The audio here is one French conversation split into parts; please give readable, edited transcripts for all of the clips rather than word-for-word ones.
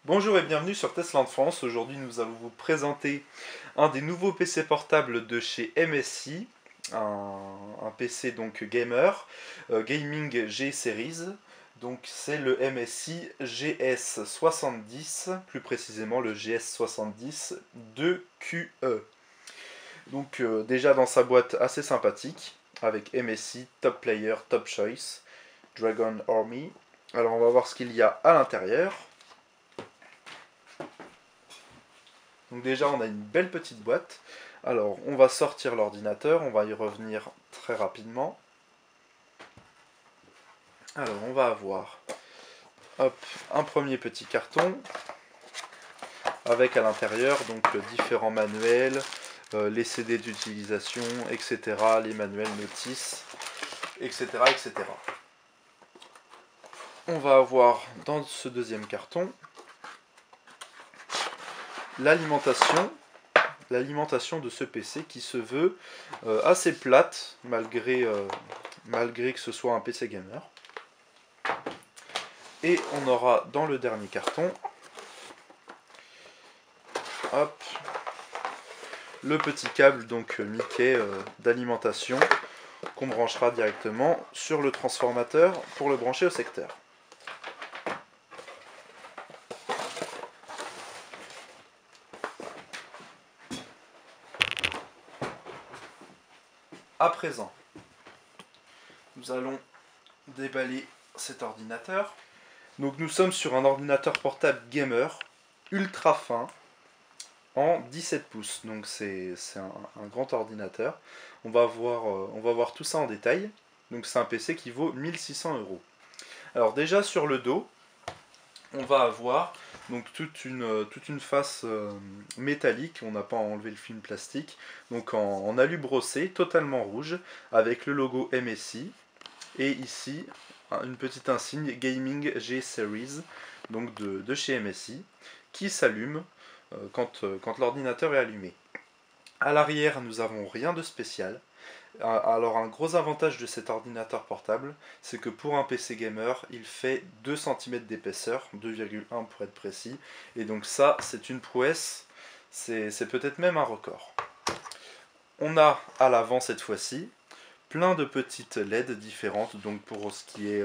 Bonjour et bienvenue sur Tesland France. Aujourd'hui nous allons vous présenter un des nouveaux PC portables de chez MSI, un PC donc gamer, Gaming G Series. Donc c'est le MSI GS70, plus précisément le GS70 2QE. Donc déjà dans sa boîte assez sympathique, avec MSI, Top Player, Top Choice, Dragon Army. Alors on va voir ce qu'il y a à l'intérieur. Donc déjà on a une belle petite boîte. Alors on va sortir l'ordinateur, on va y revenir très rapidement. Alors on va avoir un premier petit carton avec à l'intérieur donc différents manuels, les CD d'utilisation, etc. Les manuels notices, etc., etc. On va avoir dans ce deuxième carton l'alimentation de ce PC qui se veut assez plate malgré que ce soit un PC gamer. Et on aura dans le dernier carton le petit câble donc Mickey d'alimentation qu'on branchera directement sur le transformateur pour le brancher au secteur. À présent, nous allons déballer cet ordinateur. Donc nous sommes sur un ordinateur portable gamer ultra fin en 17 pouces. Donc c'est un grand ordinateur. On va voir tout ça en détail. Donc c'est un PC qui vaut 1600 €. Alors déjà sur le dos, on va avoir donc toute une face métallique. On n'a pas enlevé le film plastique. Donc en alu brossé, totalement rouge, avec le logo MSI. Et ici, une petite insigne Gaming G Series, donc de chez MSI, qui s'allume quand l'ordinateur est allumé. À l'arrière, nous n'avons rien de spécial. Alors un gros avantage de cet ordinateur portable, c'est que pour un PC gamer, il fait 2 cm d'épaisseur, 2,1 pour être précis, et donc ça, c'est une prouesse, c'est peut-être même un record. On a à l'avant cette fois-ci plein de petites LED différentes, donc pour ce qui est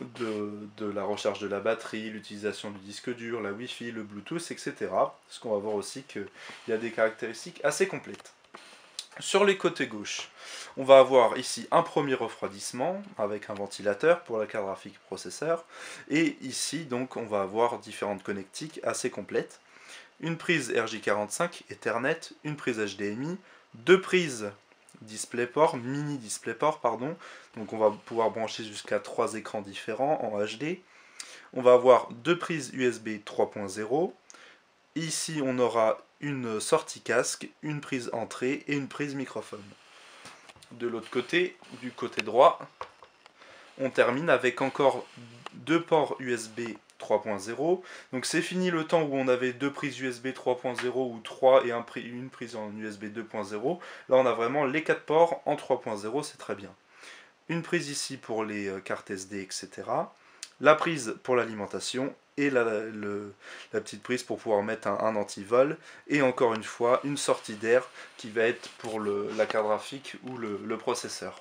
de la recharge de la batterie, l'utilisation du disque dur, la Wi-Fi, le Bluetooth, etc. Parce qu'on va voir aussi qu'il y a des caractéristiques assez complètes. Sur les côtés gauche, on va avoir ici un premier refroidissement avec un ventilateur pour la carte graphique processeur. Et ici, donc, on va avoir différentes connectiques assez complètes. Une prise RJ45 Ethernet, une prise HDMI, deux prises DisplayPort, mini DisplayPort, pardon. Donc on va pouvoir brancher jusqu'à 3 écrans différents en HD. On va avoir deux prises USB 3.0. Ici, on aura une sortie casque, une prise entrée et une prise microphone. De l'autre côté, du côté droit, on termine avec encore deux ports USB 3.0. Donc c'est fini le temps où on avait deux prises USB 3.0 ou 3 et une prise en USB 2.0. Là, on a vraiment les 4 ports en 3.0, c'est très bien. Une prise ici pour les cartes SD, etc. La prise pour l'alimentation et la petite prise pour pouvoir mettre un anti-vol. Et encore une fois, une sortie d'air qui va être pour la carte graphique ou le processeur.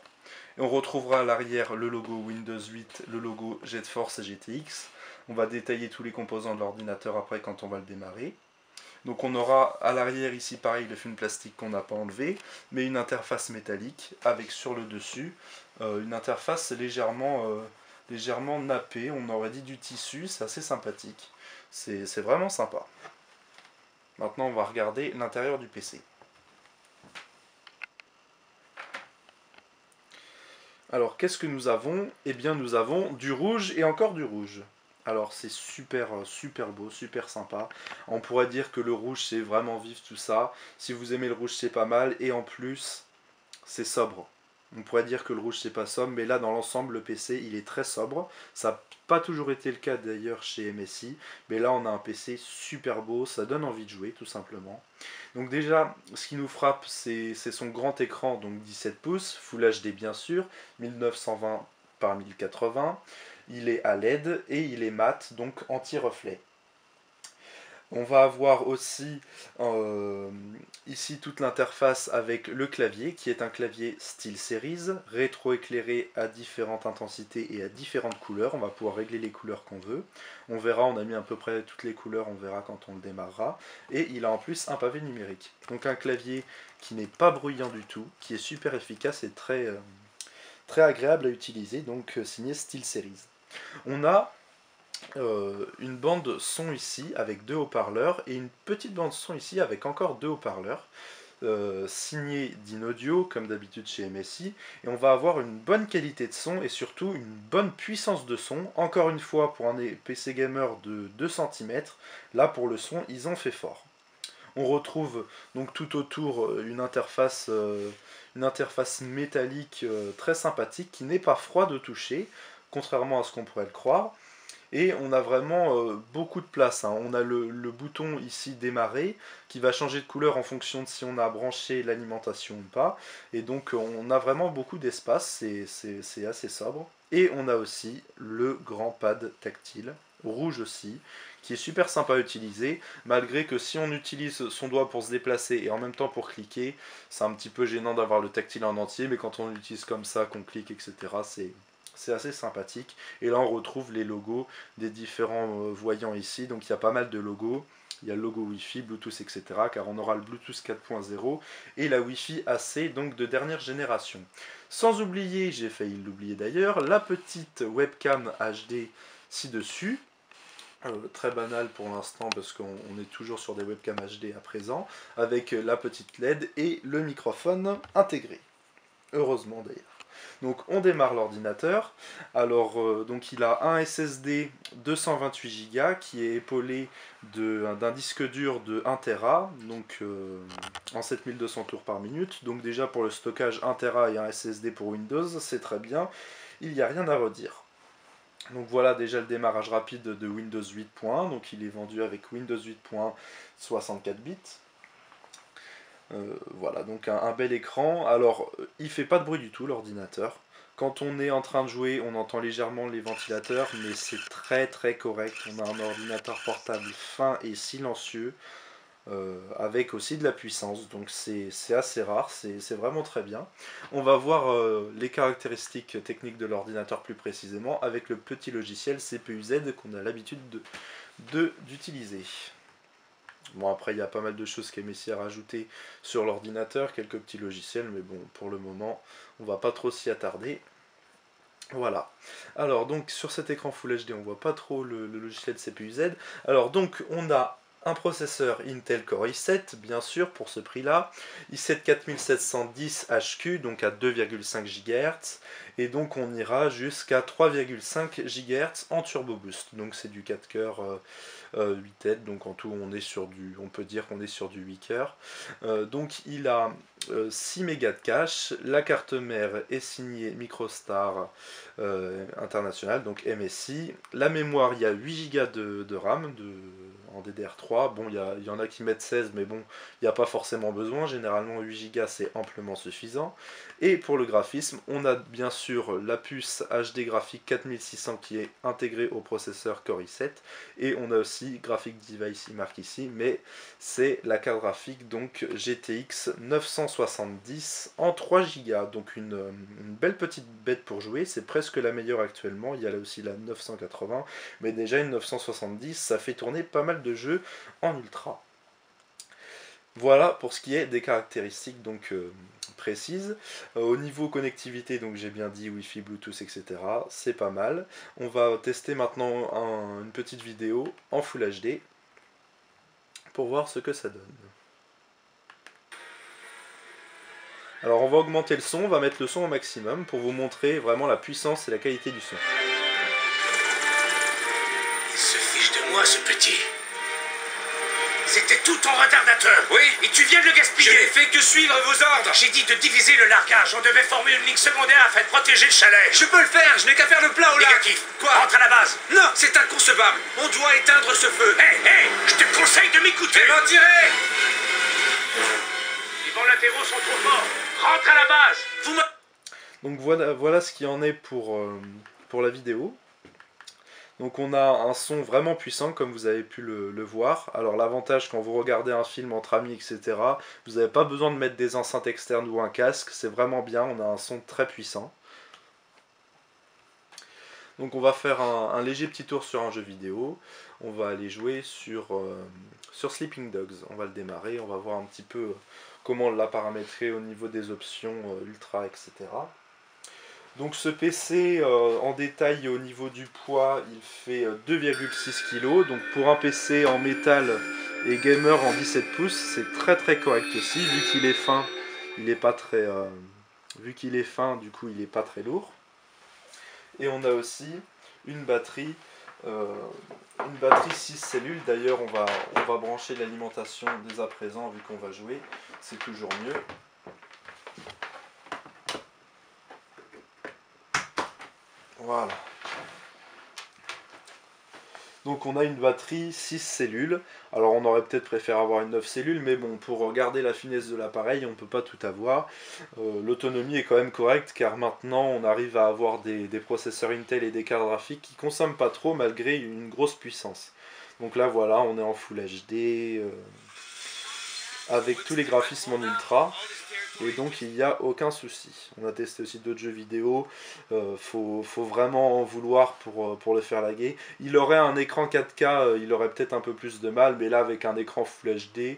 Et on retrouvera à l'arrière le logo Windows 8, le logo GeForce et GTX. On va détailler tous les composants de l'ordinateur après quand on va le démarrer. Donc on aura à l'arrière ici pareil le film plastique qu'on n'a pas enlevé, mais une interface métallique avec sur le dessus une interface légèrement nappée, on aurait dit du tissu, c'est assez sympathique. C'est vraiment sympa. Maintenant on va regarder l'intérieur du PC. Alors qu'est-ce que nous avons? Eh bien nous avons du rouge et encore du rouge. Alors c'est super beau, super sympa. On pourrait dire que le rouge c'est vraiment vif tout ça. Si vous aimez le rouge c'est pas mal. Et en plus c'est sobre. On pourrait dire que le rouge c'est pas sobre. Mais là dans l'ensemble le PC il est très sobre. Ça pas toujours été le cas d'ailleurs chez MSI, mais là on a un PC super beau, ça donne envie de jouer tout simplement. Donc déjà, ce qui nous frappe, c'est son grand écran, donc 17 pouces, Full HD bien sûr, 1920 par 1080, il est à LED et il est mat, donc anti-reflet. On va avoir aussi ici toute l'interface avec le clavier qui est un clavier SteelSeries, rétro-éclairé à différentes intensités et à différentes couleurs. On va pouvoir régler les couleurs qu'on veut. On verra, on a mis à peu près toutes les couleurs, on verra quand on le démarrera. Et il a en plus un pavé numérique. Donc un clavier qui n'est pas bruyant du tout, qui est super efficace et très, très agréable à utiliser, donc signé SteelSeries. On a une bande son ici avec 2 haut-parleurs et une petite bande son ici avec encore 2 haut-parleurs signé d'Inaudio comme d'habitude chez MSI, et on va avoir une bonne qualité de son et surtout une bonne puissance de son. Encore une fois, pour un PC gamer de 2 cm, là pour le son ils ont fait fort. On retrouve donc tout autour une interface métallique très sympathique qui n'est pas froide au toucher, contrairement à ce qu'on pourrait le croire. Et on a vraiment beaucoup de place. Hein. On a le bouton ici démarrer qui va changer de couleur en fonction de si on a branché l'alimentation ou pas. Et donc on a vraiment beaucoup d'espace, c'est assez sobre. Et on a aussi le grand pad tactile, rouge aussi, qui est super sympa à utiliser, malgré que si on utilise son doigt pour se déplacer et en même temps pour cliquer, c'est un petit peu gênant d'avoir le tactile en entier, mais quand on l'utilise comme ça, qu'on clique, etc., c'est assez sympathique. Et là on retrouve les logos des différents voyants ici. Donc il y a pas mal de logos. Il y a le logo Wi-Fi, Bluetooth, etc. Car on aura le Bluetooth 4.0 et la Wi-Fi AC, donc de dernière génération. Sans oublier, j'ai failli l'oublier d'ailleurs, la petite webcam HD ci-dessus. Très banal pour l'instant parce qu'on est toujours sur des webcams HD à présent. Avec la petite LED et le microphone intégré. Heureusement d'ailleurs. Donc on démarre l'ordinateur. Alors donc il a un SSD 228 Go qui est épaulé d'un disque dur de 1 Tera, donc en 7200 tours par minute. Donc déjà pour le stockage 1 Tera et un SSD pour Windows, c'est très bien. Il n'y a rien à redire. Donc voilà déjà le démarrage rapide de Windows 8.1. Donc il est vendu avec Windows 8.1 64 bits. Voilà, donc un bel écran. Alors, il fait pas de bruit du tout l'ordinateur. Quand on est en train de jouer, on entend légèrement les ventilateurs, mais c'est très très correct. On a un ordinateur portable fin et silencieux, avec aussi de la puissance, donc c'est assez rare, c'est vraiment très bien. On va voir les caractéristiques techniques de l'ordinateur plus précisément avec le petit logiciel CPU-Z qu'on a l'habitude d'utiliser. Bon, après, il y a pas mal de choses qu'MSI a rajoutées sur l'ordinateur, quelques petits logiciels, mais bon, pour le moment, on va pas trop s'y attarder. Voilà. Alors, donc, sur cet écran Full HD, on voit pas trop le logiciel CPU-Z. Alors, donc, on a un processeur Intel Core i7, bien sûr, pour ce prix-là. i7 4710 HQ, donc à 2,5 GHz. Et donc, on ira jusqu'à 3,5 GHz en Turbo Boost. Donc, c'est du 4 coeurs 8 têtes, donc en tout on peut dire qu'on est sur du 8 coeurs. Donc il a 6 mégas de cache, la carte mère est signée Microstar International, donc MSI. La mémoire, il y a 8 Go de RAM en DDR3. Bon, il y en a qui mettent 16, mais bon, il n'y a pas forcément besoin. Généralement, 8 Go c'est amplement suffisant. Et pour le graphisme, on a bien sûr la puce HD graphique 4600 qui est intégrée au processeur Core i7. Et on a aussi Graphic Device, il marque ici, mais c'est la carte graphique donc GTX 970 en 3 Go. Donc une belle petite bête pour jouer, c'est presque la meilleure actuellement. Il y a là aussi la 980, mais déjà une 970, ça fait tourner pas mal de jeux en ultra. Voilà pour ce qui est des caractéristiques donc précises. Au niveau connectivité, donc j'ai bien dit Wi-Fi, Bluetooth, etc. C'est pas mal. On va tester maintenant une petite vidéo en Full HD pour voir ce que ça donne. Alors on va augmenter le son, on va mettre le son au maximum pour vous montrer vraiment la puissance et la qualité du son. Il se fiche de moi, ce petit. C'était tout ton retardateur. Oui. Et tu viens de le gaspiller. Je n'ai fait que suivre vos ordres. J'ai dit de diviser le largage. On devait former une ligne secondaire afin de protéger le chalet. Je peux le faire. Je n'ai qu'à faire le plat au lac. Négatif. Quoi? Rentre à la base. Non, c'est inconcevable. On doit éteindre ce feu. Hé, je te conseille de m'écouter. Je m'en dirai. Les vents latéraux sont trop forts. Rentre à la base. Donc voilà ce qu'il en est pour la vidéo. Donc on a un son vraiment puissant comme vous avez pu le voir. Alors l'avantage quand vous regardez un film entre amis etc. Vous n'avez pas besoin de mettre des enceintes externes ou un casque. C'est vraiment bien, on a un son très puissant. Donc on va faire un léger petit tour sur un jeu vidéo. On va aller jouer sur Sleeping Dogs. On va le démarrer, on va voir un petit peu comment on l'a paramétré au niveau des options ultra etc. Donc ce PC en détail au niveau du poids il fait 2,6 kg. Donc pour un PC en métal et gamer en 17 pouces c'est très correct aussi. Vu qu'il est fin, il est pas très du coup il est pas très lourd. Et on a aussi une batterie 6 cellules. D'ailleurs on va brancher l'alimentation dès à présent vu qu'on va jouer. C'est toujours mieux. Voilà. Donc on a une batterie 6 cellules. Alors on aurait peut-être préféré avoir une 9 cellules, mais bon, pour garder la finesse de l'appareil, on ne peut pas tout avoir. L'autonomie est quand même correcte, car maintenant on arrive à avoir des processeurs Intel et des cartes graphiques qui ne consomment pas trop malgré une grosse puissance. Donc là voilà, on est en Full HD, avec tous les graphismes en ultra. Et donc il n'y a aucun souci. On a testé aussi d'autres jeux vidéo, faut vraiment en vouloir pour le faire laguer. Il aurait un écran 4K, il aurait peut-être un peu plus de mal, mais là avec un écran Full HD,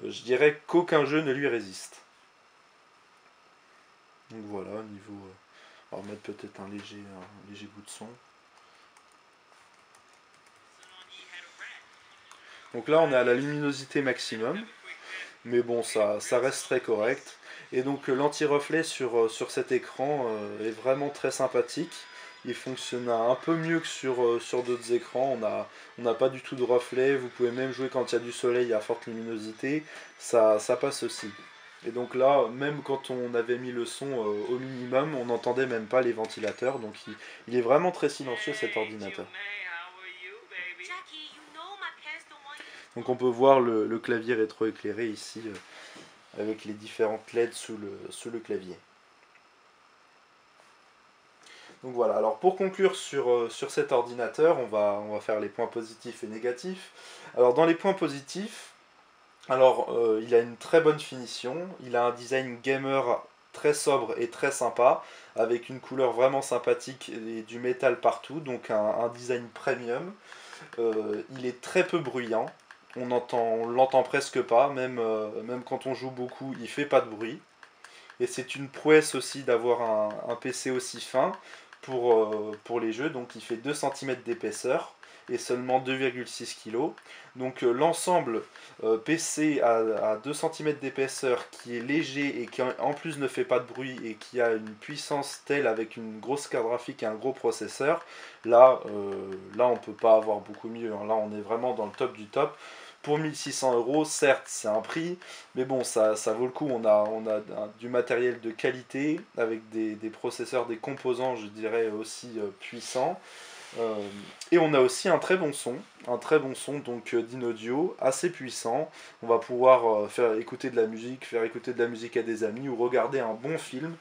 je dirais qu'aucun jeu ne lui résiste. Donc voilà, niveau... on va mettre peut-être un léger bout de son. Donc là on est à la luminosité maximum, mais bon ça reste très correct. Et donc l'anti-reflet sur cet écran est vraiment très sympathique. Il fonctionne un peu mieux que sur d'autres écrans. On n'a pas du tout de reflet. Vous pouvez même jouer quand il y a du soleil à forte luminosité. Ça passe aussi. Et donc là, même quand on avait mis le son au minimum, on n'entendait même pas les ventilateurs. Donc il est vraiment très silencieux cet ordinateur. Donc on peut voir le clavier rétroéclairé ici. Avec les différentes LED sous le clavier. Donc voilà, alors pour conclure sur cet ordinateur, on va faire les points positifs et négatifs. Alors dans les points positifs, il a une très bonne finition, il a un design gamer très sobre et très sympa, avec une couleur vraiment sympathique et du métal partout, donc un design premium. Il est très peu bruyant. On l'entend presque pas, même quand on joue beaucoup, il fait pas de bruit. Et c'est une prouesse aussi d'avoir un PC aussi fin pour les jeux. Donc il fait 2 cm d'épaisseur et seulement 2,6 kg. Donc l'ensemble PC à 2 cm d'épaisseur qui est léger et qui en plus ne fait pas de bruit et qui a une puissance telle avec une grosse carte graphique et un gros processeur, là on peut pas avoir beaucoup mieux. Là on est vraiment dans le top du top. Pour 1600 €, certes c'est un prix, mais bon ça vaut le coup, on a du matériel de qualité, avec des processeurs, des composants je dirais aussi puissants, et on a aussi un très bon son donc d'InAudio, assez puissant. On va pouvoir faire écouter de la musique à des amis, ou regarder un bon film,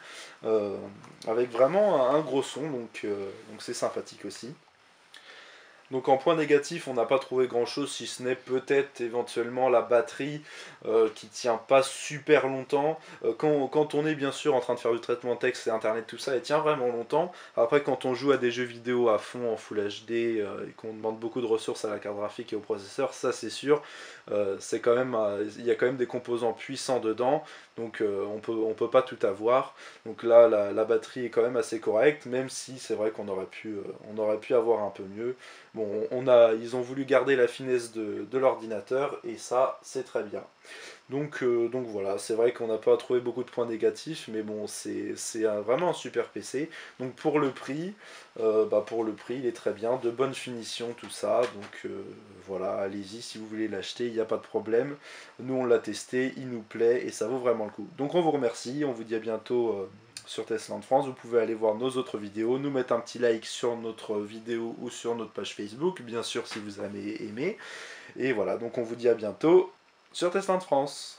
avec vraiment un gros son, donc c'est sympathique aussi. Donc en point négatif, on n'a pas trouvé grand chose, si ce n'est peut-être éventuellement la batterie qui tient pas super longtemps. Quand on est bien sûr en train de faire du traitement de texte et internet, tout ça, elle tient vraiment longtemps. Après, quand on joue à des jeux vidéo à fond en Full HD et qu'on demande beaucoup de ressources à la carte graphique et au processeur, ça c'est sûr, il y a quand même des composants puissants dedans, donc on peut pas tout avoir. Donc là, la batterie est quand même assez correcte, même si c'est vrai qu'on aurait pu avoir un peu mieux. Bon, ils ont voulu garder la finesse de l'ordinateur, et ça, c'est très bien. Donc voilà, c'est vrai qu'on n'a pas trouvé beaucoup de points négatifs, mais bon, c'est vraiment un super PC. Donc pour le prix, il est très bien, de bonne finition, tout ça. Donc voilà, allez-y si vous voulez l'acheter, il n'y a pas de problème. Nous on l'a testé, il nous plaît et ça vaut vraiment le coup. Donc on vous remercie, on vous dit à bientôt sur Testland France. Vous pouvez aller voir nos autres vidéos, nous mettre un petit like sur notre vidéo ou sur notre page Facebook, bien sûr si vous avez aimé. Et voilà, donc on vous dit à bientôt sur Testland France.